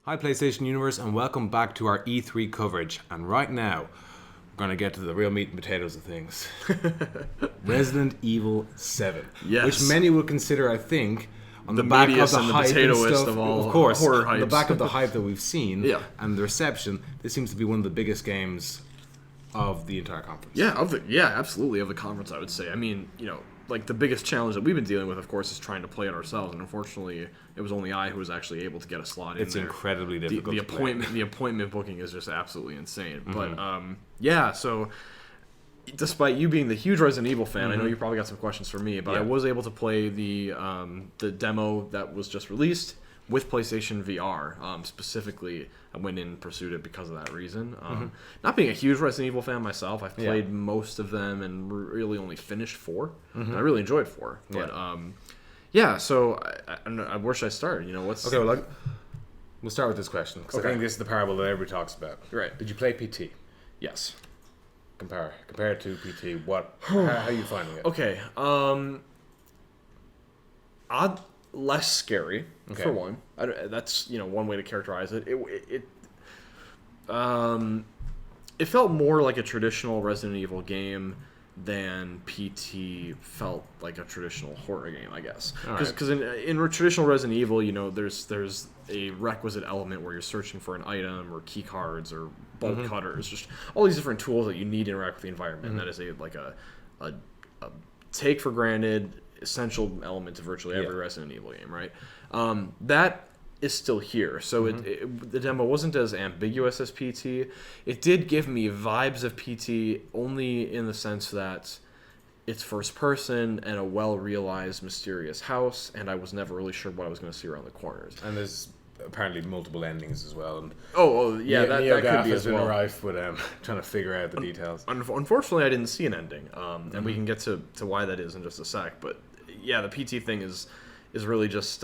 Hi PlayStation Universe and welcome back to our E3 coverage. And right now, we're going to get to the real meat and potatoes of things. Resident Evil 7. Yes. Which many would consider, I think, on the the back of the and the hype and potatoist stuff, of all of course, horror hypes. on the back of the hype that we've seen Yeah. and the reception, this seems to be one of the biggest games of the entire conference. Absolutely of the conference, I would say. I mean, like the biggest challenge that we've been dealing with, of course, is trying to play it ourselves, and unfortunately, it was only I who was actually able to get a slot in. It's there. incredibly difficult. The appointment booking is just absolutely insane. Mm-hmm. But so despite you being the huge Resident Evil fan, I know you probably got some questions for me, but I was able to play the demo that was just released with PlayStation VR. Specifically, I went in and pursued it because of that reason. Not being a huge Resident Evil fan myself, I've played most of them and really only finished 4. And I really enjoyed 4. But so where should I start? What's... Okay, well, we'll start with this question, because I think this is the parable that everybody talks about. Right. Did you play PT? Yes. Compare to PT. How are you finding it? Okay. Less scary, for one. That's one way to characterize it. It felt more like a traditional Resident Evil game than PT felt like a traditional horror game, I guess. Because in traditional Resident Evil, there's a requisite element where you're searching for an item or key cards or bolt cutters, just all these different tools that you need to interact with the environment. That is a take for granted essential element to virtually every Resident Evil game, right? That is still here. So the demo wasn't as ambiguous as PT. It did give me vibes of PT only in the sense that it's first person and a well-realized mysterious house, and I was never really sure what I was going to see around the corners. And there's apparently multiple endings as well. And that could be as well. Rife with trying to figure out the details. Unfortunately, I didn't see an ending, and we can get to why that is in just a sec. But yeah, the PT thing is really just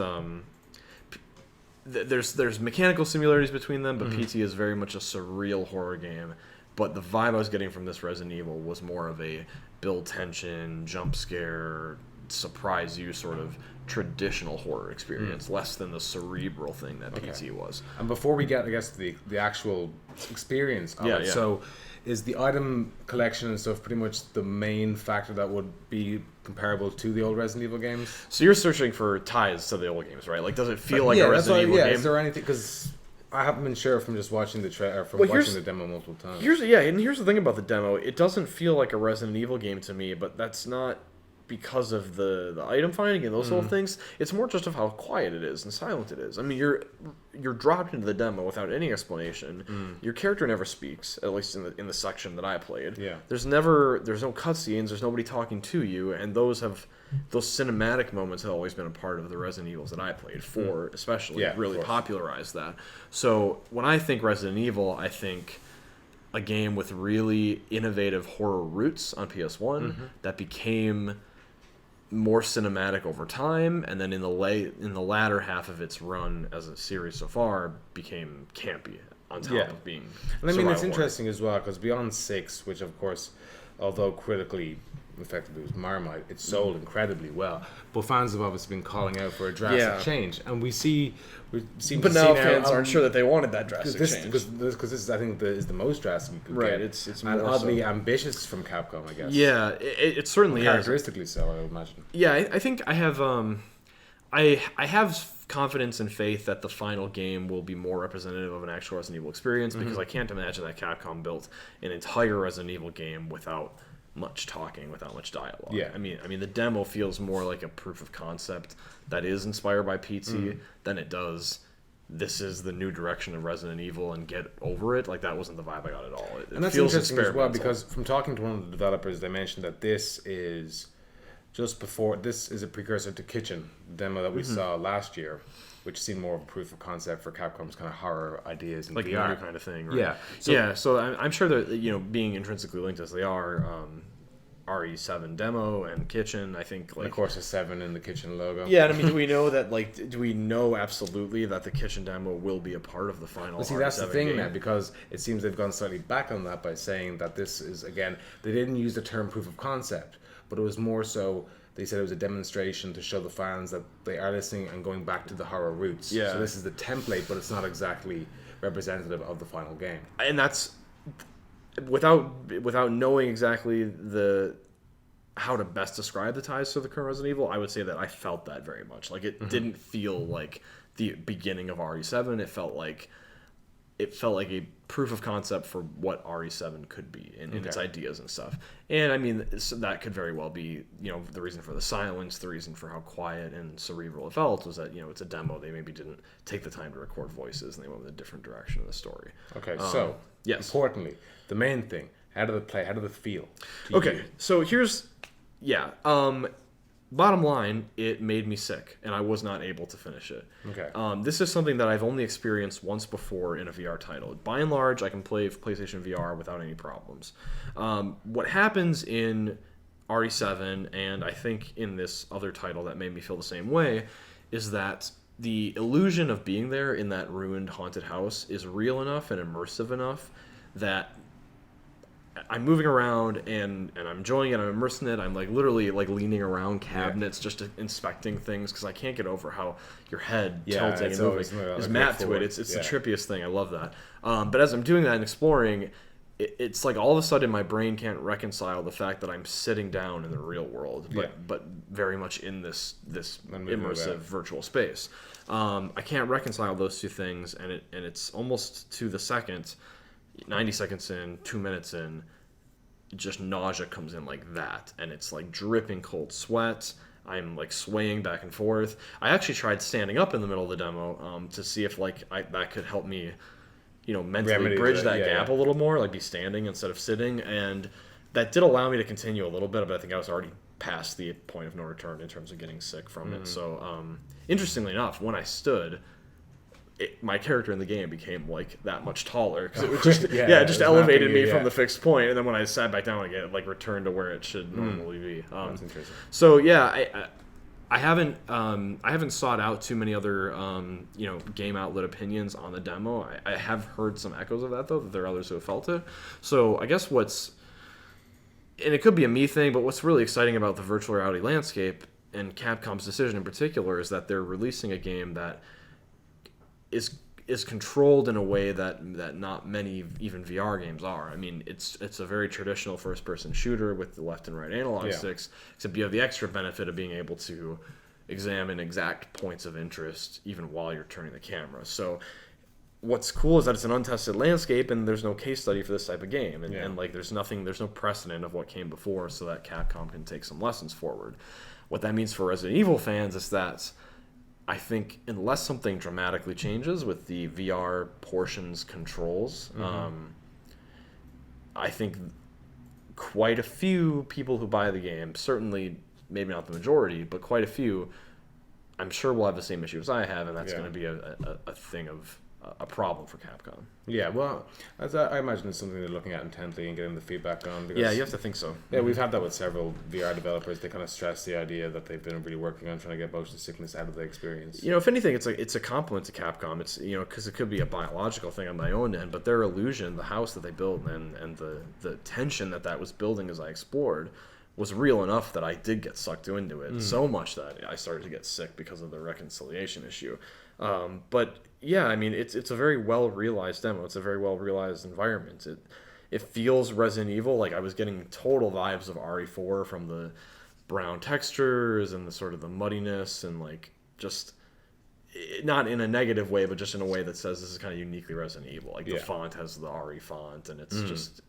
there's mechanical similarities between them, but PT is very much a surreal horror game. But the vibe I was getting from this Resident Evil was more of a build tension, jump scare, surprise you sort of traditional horror experience, less than the cerebral thing that PT was. And before we get, I guess, to the actual experience of it, so is the item collection and stuff pretty much the main factor that would be comparable to the old Resident Evil games? So you're searching for ties to the old games, right? Like, does it feel like a Resident Evil game? Is there anything? Because I haven't been sure from just watching the watching the demo multiple times. Here's the thing about the demo. It doesn't feel like a Resident Evil game to me, but that's not because of the item finding and those little things. It's more just of how quiet it is and silent it is. I mean, you're dropped into the demo without any explanation. Your character never speaks, at least in the section that I played. Yeah. There's no cutscenes, there's nobody talking to you, and those cinematic moments have always been a part of the Resident Evils that I played. 4 especially really popularized that. So when I think Resident Evil, I think a game with really innovative horror roots on PS1 that became more cinematic over time, and then in the latter half of its run as a series so far became campy on top of being. And I mean, it's interesting as well because beyond 6, which of course, although critically effectively was Marmite, it sold incredibly well. But fans have obviously been calling out for a drastic change, and we seem but to now see fans aren't sure that they wanted that drastic change because this is, I think, is the most drastic you could get. It's and more oddly ambitious from Capcom, I guess. Yeah, it certainly is. Characteristically so, I would imagine. Yeah, I think I have I have confidence and faith that the final game will be more representative of an actual Resident Evil experience, because I can't imagine that Capcom built an entire Resident Evil game without much talking, without much dialogue. Yeah. I mean the demo feels more like a proof of concept that is inspired by PT than it does this is the new direction of Resident Evil and get over it. Like, that wasn't the vibe I got at all. And that's interesting as well, because from talking to one of the developers, they mentioned that this is a precursor to Kitchen, the demo that we saw last year, which seemed more of a proof of concept for Capcom's kind of horror ideas and like VR new kind of thing, right? So I'm sure that being intrinsically linked as they are, RE7 demo and Kitchen, I think, like, and of course, a 7 in the Kitchen logo. Yeah, and I mean, do we know absolutely that the Kitchen demo will be a part of the final? Well, see, that's the thing now, because it seems they've gone slightly back on that by saying that this is, again, they didn't use the term proof of concept, but it was more so they said it was a demonstration to show the fans that they are listening and going back to the horror roots. Yeah. So this is the template, but it's not exactly representative of the final game. And that's without knowing exactly how to best describe the ties to the current Resident Evil. I would say that I felt that very much. Like it didn't feel like the beginning of RE7. It felt like a proof of concept for what RE7 could be in its ideas and stuff. And I mean, so that could very well be, the reason for the silence, the reason for how quiet and cerebral it felt was that, it's a demo. They maybe didn't take the time to record voices and they went with a different direction of the story. Okay, so yes. Importantly, the main thing, how did it play? How did it feel to Okay, you? so here's, bottom line, it made me sick, and I was not able to finish it. Okay. This is something that I've only experienced once before in a VR title. By and large, I can play PlayStation VR without any problems. What happens in RE7, and I think in this other title that made me feel the same way, is that the illusion of being there in that ruined haunted house is real enough and immersive enough that I'm moving around and I'm enjoying it. I'm immersed in it. I'm literally leaning around cabinets just inspecting things because I can't get over how your head tilting and moving is mapped to it. It's the trippiest thing. I love that. But as I'm doing that and exploring, it's like all of a sudden my brain can't reconcile the fact that I'm sitting down in the real world, but very much in this immersive virtual space. I can't reconcile those two things, and it's almost to the second. 90 seconds in, 2 minutes in, just nausea comes in like that, and it's dripping cold sweat. I'm swaying back and forth. I actually tried standing up in the middle of the demo to see if that could help me, mentally bridge that gap a little more, be standing instead of sitting, and that did allow me to continue a little bit, but I think I was already past the point of no return in terms of getting sick from it. So, interestingly enough, when I stood, my character in the game became that much taller because it was just it just elevated me from the fixed point, and then when I sat back down again, it returned to where it should normally be. That's interesting. So I haven't sought out too many other game outlet opinions on the demo. I have heard some echoes of that though, that there are others who have felt it. So I guess and it could be a me thing, but what's really exciting about the virtual reality landscape and Capcom's decision in particular is that they're releasing a game that is controlled in a way that not many even VR games are. I mean, it's a very traditional first-person shooter with the left and right analog sticks, except you have the extra benefit of being able to examine exact points of interest even while you're turning the camera. So what's cool is that it's an untested landscape, and there's no case study for this type of game, and there's no precedent of what came before, so that Capcom can take some lessons forward. What that means for Resident Evil fans is that I think unless something dramatically changes with the VR portions controls, I think quite a few people who buy the game, certainly maybe not the majority, but quite a few, I'm sure will have the same issue as I have, and that's going to be a thing of a problem for Capcom. Yeah, well, I imagine it's something they're looking at intently and getting the feedback on. Because, you have to think so. Yeah, we've had that with several VR developers. They kind of stress the idea that they've been really working on trying to get motion sickness out of the experience. If anything, it's a compliment to Capcom. It's because it could be a biological thing on my own end, but their illusion, the house that they built, and the tension that was building as I explored, was real enough that I did get sucked into it so much that I started to get sick because of the reconciliation issue. But yeah, I mean, it's a very well realized demo. It's a very well realized environment. It feels Resident Evil. I was getting total vibes of RE4 from the brown textures and the sort of the muddiness and just not in a negative way, but just in a way that says this is kind of uniquely Resident Evil. The font has the RE font, and it's just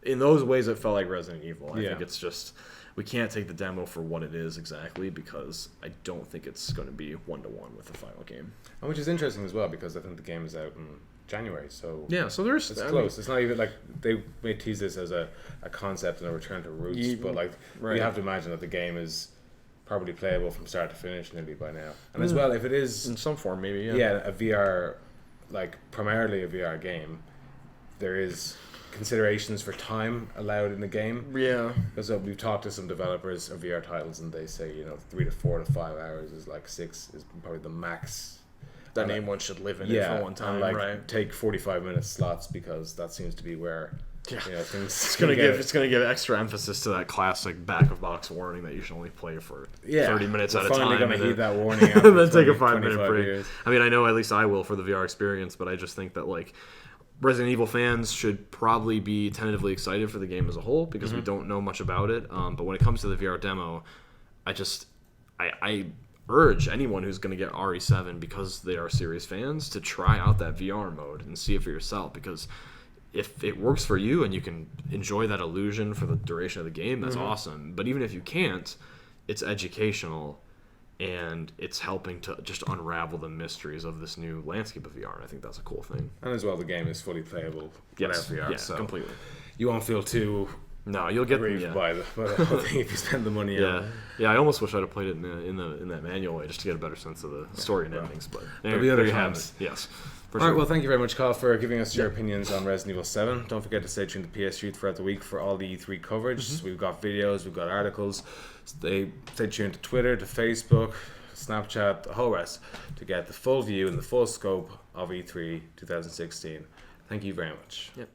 in those ways it felt like Resident Evil. I think it's just, we can't take the demo for what it is exactly, because I don't think it's going to be one-to-one with the final game. And which is interesting as well, because I think the game is out in January, so so there's it's close. It's not even they may tease this as a concept and a return to roots, but you have to imagine that the game is probably playable from start to finish nearly by now. And as well, if it is in some form, maybe a VR, primarily a VR game, there is considerations for time allowed in the game. Because we've talked to some developers of VR titles, and they say 3 to 4 to 5 hours is 6 is probably the max that anyone should live in it for one time. and take 45-minute slots, because that seems to be where You know, it's gonna give extra emphasis to that classic back of box warning that you should only play for 30 minutes at a time. Finally gonna heed that warning and then take a 5-minute break. Years. I mean, I know at least I will for the VR experience, but I just think that like Resident Evil fans should probably be tentatively excited for the game as a whole because we don't know much about it. But when it comes to the VR demo, I urge anyone who's going to get RE7 because they are serious fans to try out that VR mode and see it for yourself, because if it works for you and you can enjoy that illusion for the duration of the game, that's awesome. But even if you can't, it's educational and it's helping to just unravel the mysteries of this new landscape of VR. And I think that's a cool thing. And as well, the game is fully playable without VR. Yes, so completely. You won't feel too you'll get grieved by the whole thing if you spend the money on. Yeah, I almost wish I'd have played it in that manual way just to get a better sense of the story and endings. But there'll be other times. Yes. All right, well, thank you very much, Kyle, for giving us your opinions on Resident Evil 7. Don't forget to stay tuned to PS3 throughout the week for all the E3 coverage. We've got videos, we've got articles. Stay tuned to Twitter, to Facebook, Snapchat, the whole rest, to get the full view and the full scope of E3 2016. Thank you very much. Yep.